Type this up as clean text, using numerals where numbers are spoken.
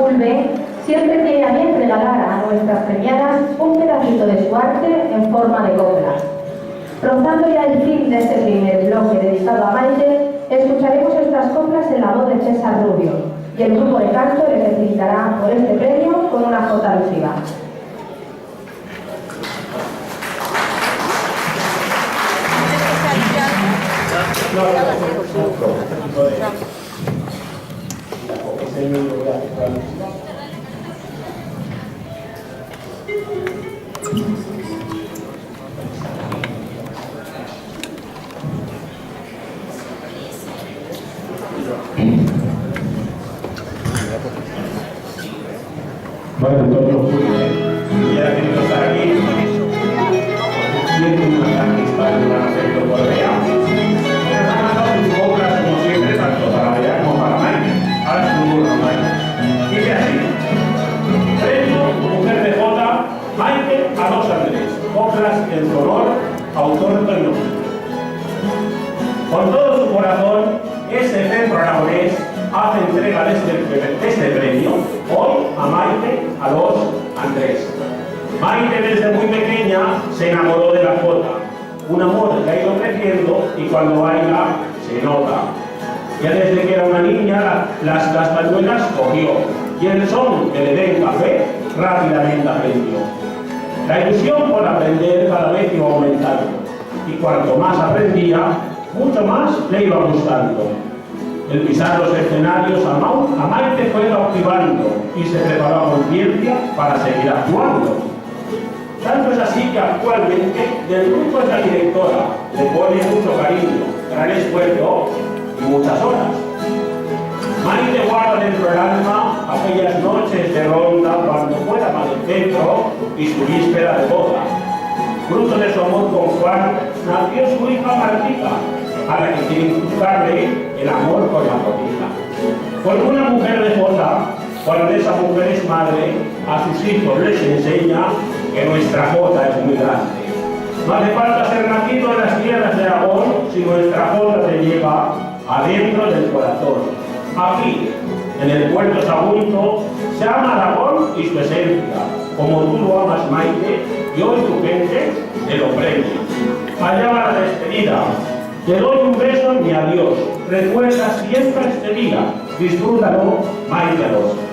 Pulve siempre tiene a bien regalar a nuestras premiadas un pedacito de su arte en forma de copla. Rozando ya el fin de este primer bloque dedicado a Maite, escucharemos estas coplas en la voz de César Rubio, y el grupo de canto le felicitará por este premio con una jota alusiva. Bueno, Antonio Pulve, hubiera querido estar aquí, tiene una gran amistad y un gran afecto por ella. Pero se han mandado sus obras, como siempre, tanto para ella como para Maite. Ahora es un burro, Maite. Dice así: Premio Mujer de Jota, Maite a los Andrés, obras en su honor, autor Antonio Pulve. Con todo su corazón, este centro aragonés hace entrega de este premio hoy a Maite a los Andrés. Maite desde muy pequeña se enamoró de la jota, un amor que ha ido creciendo y cuando baila se nota. Ya desde que era una niña las pañuelas cogió y el son que le den café rápidamente aprendió. La ilusión por aprender cada vez iba aumentando y cuanto más aprendía, mucho más le iba gustando. El pisar los escenarios a Maite fue cautivando y se preparó a conciencia para seguir actuando. Tanto es así que actualmente del grupo es la directora, le pone mucho cariño, gran esfuerzo y muchas horas. Maite guarda dentro del alma aquellas noches de ronda cuando fue la madre centro y su víspera de boda. Fruto de su amor con Juan nació su hija Martita, a la que quiere inculcarle el amor con la jotita. Cuando una mujer de jota, cuando esa mujer es madre, a sus hijos les enseña que nuestra jota es muy grande. No hace falta ser nacido en las tierras de Aragón si nuestra jota te lleva adentro del corazón. Aquí, en el puerto Sagunto, se ama Aragón y su esencia, como tú lo amas, Maite, y hoy tu gente te lo premia. Allá va la despedida. Te doy un beso en mi adiós. Recuerda siempre este día. Disfrútalo, Maite a los.